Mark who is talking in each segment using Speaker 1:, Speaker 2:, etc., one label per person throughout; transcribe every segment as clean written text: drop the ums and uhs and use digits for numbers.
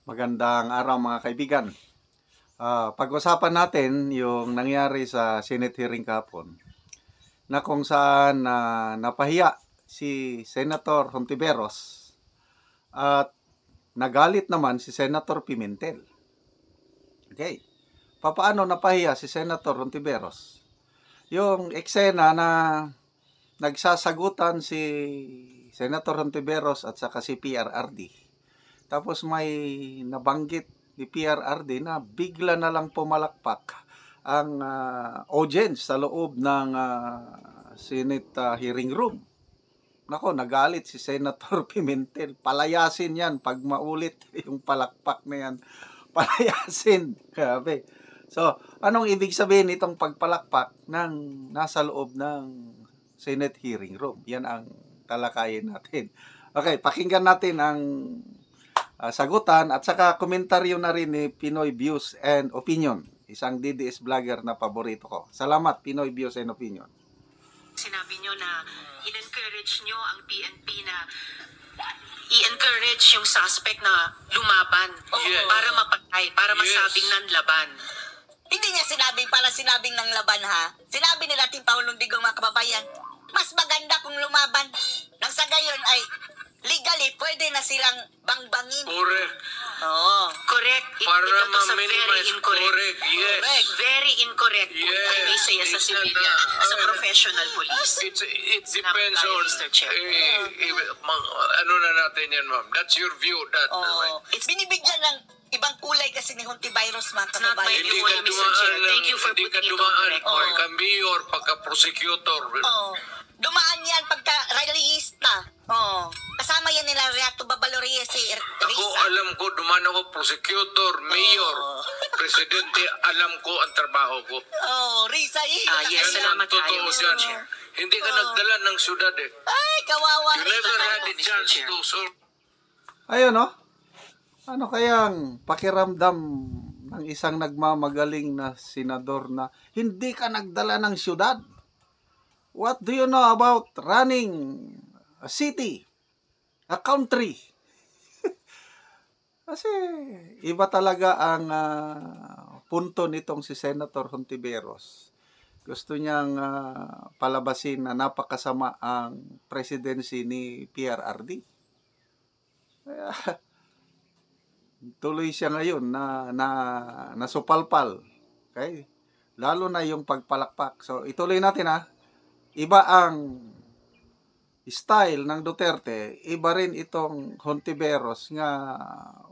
Speaker 1: Magandang araw mga kaibigan. Pag-usapan natin yung nangyari sa Senate hearing kahapon na kung saan napahiya si Senator Hontiveros at nagalit naman si Senator Pimentel. Okay. Paano napahiya si Senator Hontiveros? Yung eksena na nagsasagutan si Senator Hontiveros at saka si PRRD. Tapos may nabanggit ni PRRD na bigla na lang pumalakpak ang audience sa loob ng Senate hearing room. Nako, nagalit si Senator Pimentel. Palayasin yan pag maulit yung palakpak na yan. Palayasin. Grabe. So, anong ibig sabihin itong pagpalakpak ng nasa loob ng Senate hearing room? Yan ang talakayin natin. Okay, pakinggan natin ang sagutan at saka komentaryo na rin ni Pinoy Views and Opinion, isang DDS vlogger na paborito ko. Salamat, Pinoy Views and Opinion.
Speaker 2: Sinabi nyo na in-encourage nyo ang PNP na i-encourage yung suspect na lumaban para mapatay, para masabing nanlaban.
Speaker 3: Hindi niya sinabing ng laban, ha? Sinabi nila Team Paulong Digong, mga kababayan, mas maganda kung lumaban. Nang sa gayon ay legally, pwede na silang bangbangin.
Speaker 4: Correct.
Speaker 3: Oo.
Speaker 2: Correct.
Speaker 4: Para
Speaker 2: Ito sa
Speaker 4: ma-minimize.
Speaker 2: very incorrect.
Speaker 4: Correct. Yes.
Speaker 2: Correct. Very incorrect.
Speaker 4: Yes.
Speaker 2: I may say as a
Speaker 4: It's
Speaker 2: civilian,
Speaker 4: not,
Speaker 2: as a professional police.
Speaker 4: It depends on,
Speaker 2: Mr. Chair.
Speaker 4: ano na natin yan, ma'am. That's your view.
Speaker 3: Oo. It's binibigyan ng ibang kulay kasi ni Hontiveros, mga
Speaker 2: It's not my
Speaker 3: kababayan.
Speaker 2: view, Mr. Chair. Thank you for
Speaker 4: hindi ka
Speaker 2: putting it on
Speaker 4: dumaan
Speaker 2: the record.
Speaker 4: pagka-mayor, pagka-prosecutor.
Speaker 3: Oo. Dumaan yan pagka-rallyista. Oo. Kasama yan nila Reato Babalorias, si
Speaker 4: Ako,
Speaker 3: Risa.
Speaker 4: alam ko, dumaan ako prosecutor, mayor, presidente, alam ko ang trabaho ko.
Speaker 3: Oo, Risa,
Speaker 2: Yes,
Speaker 4: Yan
Speaker 2: salamat
Speaker 4: ang totoo
Speaker 2: tayo, Mr.
Speaker 4: dyan.
Speaker 2: Chair.
Speaker 4: Hindi ka nagdala ng syudad eh.
Speaker 3: Ay, kawawa
Speaker 4: You
Speaker 3: Risa.
Speaker 4: never had a
Speaker 2: Mr.
Speaker 4: chance
Speaker 2: Chair.
Speaker 4: to solve.
Speaker 1: Ayun, no? Ano kayang pakiramdam ng isang nagmamagaling na senador na hindi ka nagdala ng syudad? What do you know about running a city, a country? Kasi iba talaga ang punto nitong si Senator Hontiveros. Gusto niyang palabasin na napakasama ang presidency ni PRRD. Kaya tuloy siya ngayon na nasupalpal. Okay? Lalo na yung pagpalakpak. So ituloy natin Iba ang style ng Duterte, iba rin itong Hontiveros nga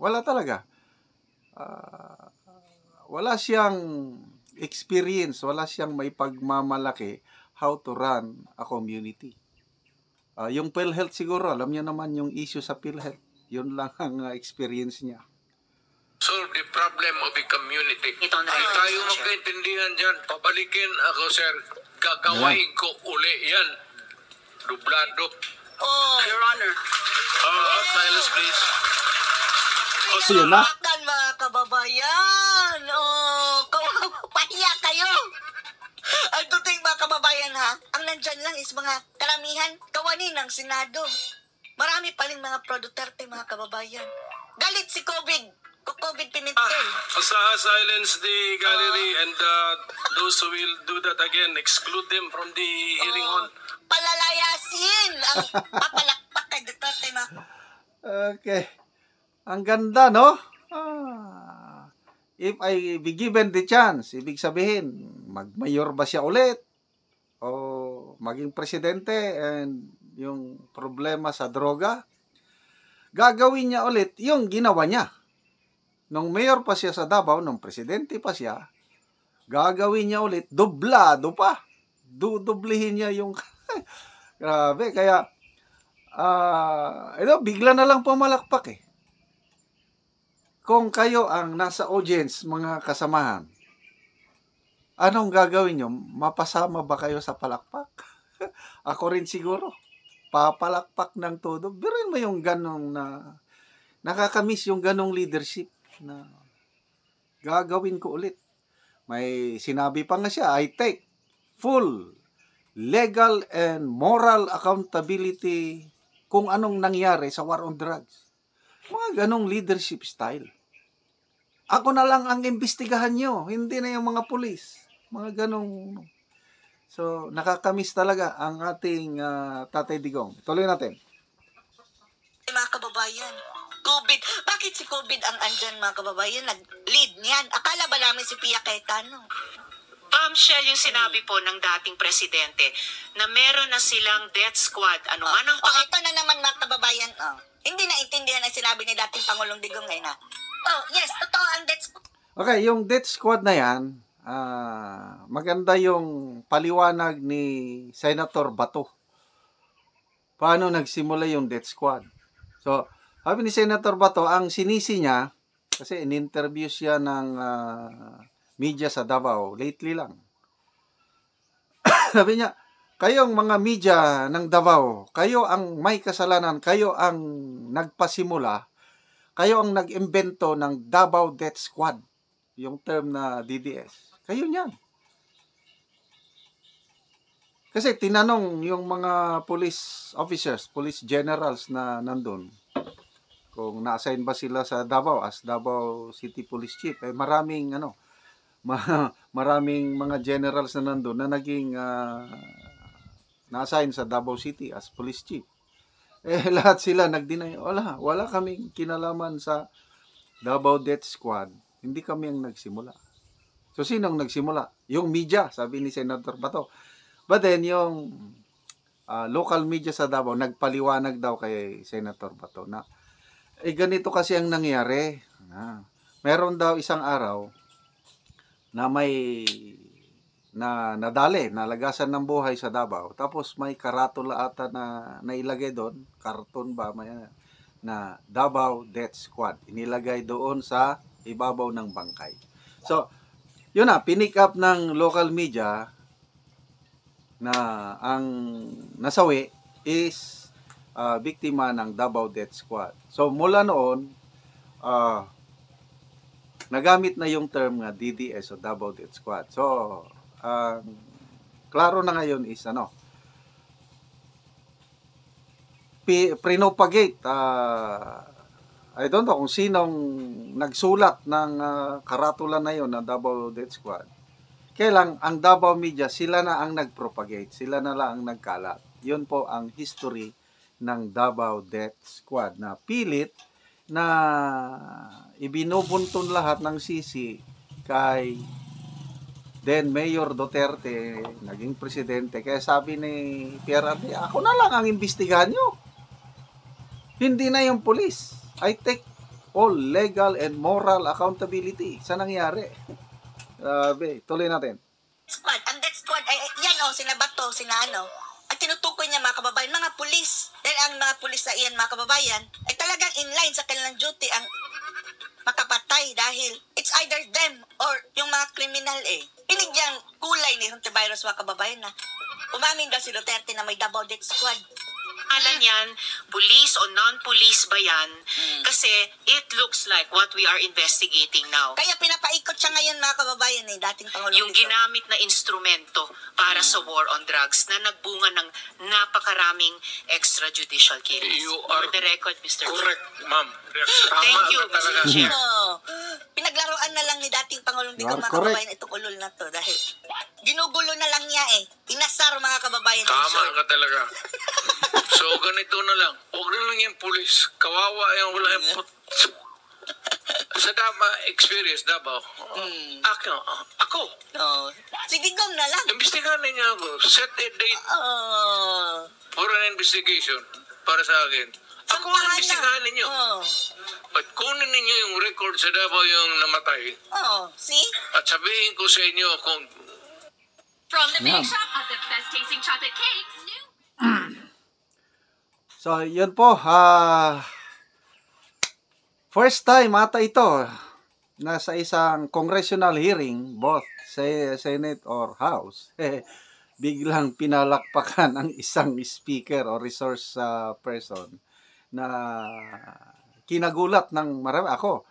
Speaker 1: wala talaga. Wala siyang experience, wala siyang may pagmamalaki how to run a community. Yung PhilHealth siguro, alam niya naman yung issue sa PhilHealth. Yun lang ang experience niya.
Speaker 4: Solve the problem of the community.
Speaker 2: Ito na rin,
Speaker 4: Ay tayo
Speaker 2: Mr. Chair.
Speaker 4: magkaintindihan dyan. Pabalikin ako, sir. Gagawain ko uli yan. Dublado.
Speaker 3: Oh.
Speaker 2: Your Honor.
Speaker 4: Silence, please.
Speaker 1: So yun na.
Speaker 3: Hawakan, mga kababayan. Oh, pahiya kayo. Ang tuting mga kababayan, ha? Ang nandyan lang is mga karamihan kawani ng Senado. Marami pa rin mga pro-Duterte, mga kababayan. Galit si COVID Pimentel.
Speaker 4: Silence the gallery and those who will do that again, exclude them from the hearing hall.
Speaker 3: Palalayasin ang papalakpak kay Duterte, mga
Speaker 1: Okay. Ang ganda, no? If I be given the chance, ibig sabihin, magmayor ba siya ulit? O maging presidente and yung problema sa droga? Gagawin niya ulit yung ginawa niya. Nung mayor pa siya sa Davao, nung presidente pa siya, gagawin niya ulit, dublado pa. Dudublihin niya yung... Grabe, kaya... bigla na lang pumalakpak eh. Kung kayo ang nasa audience, mga kasamahan, anong gagawin nyo? Mapasama ba kayo sa palakpak? Ako rin siguro. Papalakpak ng todo. Biruin mo yung ganong na... Nakakamiss yung ganong leadership na gagawin ko ulit. May sinabi pa nga siya, I take full legal and moral accountability kung anong nangyari sa war on drugs. Mga ganong leadership style. ako na lang ang imbestigahan nyo, hindi na yung mga pulis. Mga ganong. So, nakakamiss talaga ang ating Tatay Digong. Tuloy natin.
Speaker 3: Mga kababayan, COVID. Bakit si COVID ang andyan, mga kababayan? Nag-lead niyan. Akala ba namin si Pia Cayetano?
Speaker 2: Bombshell yung sinabi po ng dating presidente na meron na silang death squad. Ano man ang
Speaker 3: Ito na naman, mga kababayan. Hindi naintindihan ang sinabi ni dating Pangulong Digong ngayon. Yes, totoo ang death squad.
Speaker 1: Okay, yung death squad na yan, maganda yung paliwanag ni Senator Bato. Paano nagsimula yung death squad? So, sabi ni Senator Bato, ang sinisi niya, kasi in-interview siya ng media sa Davao, lately lang. Sabi niya, kayong mga media ng Davao, kayo ang may kasalanan, kayo ang nagpasimula, kayo ang nag-imbento ng Davao Death Squad, yung term na DDS. Kayo niyan. Kasi tinanong yung mga police officers, police generals na nandun, kung na-assign ba sila sa Davao as Davao City Police Chief. Maraming maraming mga generals na nandun na naging na-assign sa Davao City as Police Chief. Lahat sila nag-deny. Wala kaming kinalaman sa Davao Death Squad. Hindi kami ang nagsimula. So, sinong nagsimula? Yung media, sabi ni Senator Bato. But then, yung local media sa Davao, nagpaliwanag daw kay Senator Bato na, ganito kasi ang nangyari. Meron daw isang araw na may nadali, nalagasan ng buhay sa Davao. Tapos may karatula ata na nailagay doon, karton ba, na Davao Death Squad. Inilagay doon sa ibabaw ng bangkay. So, yun na, pinick up ng local media na ang nasawi is biktima ng Davao Death Squad. So, mula noon, nagamit na yung term nga DDS o Davao Death Squad. So, klaro na ngayon is pinopagate. I don't know kung sinong nagsulat ng karatula na yon na Davao Death Squad. Kaya lang, ang Davao media, sila na ang nagpropagate. Sila na lang ang nagkalat. Yun po ang history ng Davao Death Squad na pilit na ibinubuntun lahat ng sisi kay then Mayor Duterte, naging presidente. Kaya sabi ni PRRD, ako na lang ang imbestigahan nyo. Hindi na yung police. I take all legal and moral accountability sa nangyari. Tuloy natin.
Speaker 3: Squad. Ang death squad, yan sina Bato, sina Ang tinutukoy niya, mga kababayan, mga pulis. Dahil ang mga pulis na iyan, mga kababayan, ay talagang inline sa kanilang duty ang makapatay dahil it's either them or yung mga kriminal Pinigyang kulay ni Hontiveros, mga kababayan, na umamin daw si Duterte na may Davao Death Squad.
Speaker 2: Alam yan, police o non-police ba yan? Kasi it looks like what we are investigating now.
Speaker 3: Kaya pinapaikot siya ngayon, mga kababayan, dating Pangulong
Speaker 2: Yung ginamit na instrumento para sa war on drugs na nagbunga ng napakaraming extrajudicial killings.
Speaker 4: You are
Speaker 2: For the record, Mr.
Speaker 4: correct, ma'am.
Speaker 2: Thank you, Mr. Chair.
Speaker 3: Pinaglaruan na lang ni dating Pangulong
Speaker 1: You
Speaker 3: Digong,
Speaker 1: are
Speaker 3: mga
Speaker 1: correct.
Speaker 3: kababayan, itong ulol na to dahil ginugulo na lang niya Inasar, mga kababayan.
Speaker 4: Tama ka talaga. So, ganito na lang. Huwag na lang yung pulis. Kawawa yung wala yung sa experience, Davao. Ako.
Speaker 3: Si Digong na lang.
Speaker 4: Imbestigahan ninyo ako. Set a date for an investigation para sa akin. Ako ang imbestigahan ninyo. At kunin ninyo yung record sa Davao yung namatay.
Speaker 3: See?
Speaker 4: At sabihin ko sa inyo kung
Speaker 5: From the
Speaker 1: Yeah.
Speaker 5: big shop of the best tasting chocolate cakes, new.
Speaker 1: So, yun po. First time ata ito na sa isang congressional hearing, both sa Senate or House, biglang pinalakpakan ang isang speaker o resource person na kinagulat ng marami. Ako,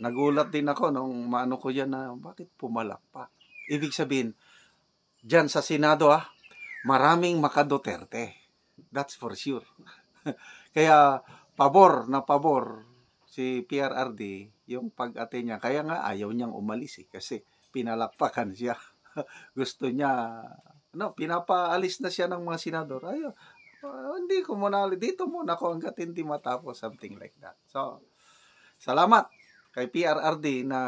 Speaker 1: nagulat din ako nung maano ko yan na bakit pumalakpak. Ibig sabihin, dyan sa Senado maraming maka-Duterte. That's for sure. Kaya, pabor si PRRD, yung pag-ate niya, kaya nga ayaw niyang umalis kasi pinalakpakan siya. Gusto niya, pinapaalis na siya ng mga senador. Ayaw, hindi ko muna, dito muna ako hanggat hindi matapos, something like that. So, salamat kay PRRD na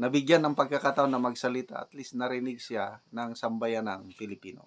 Speaker 1: nabigyan ng pagkakataon na magsalita. At least narinig siya ng sambayanang Pilipino.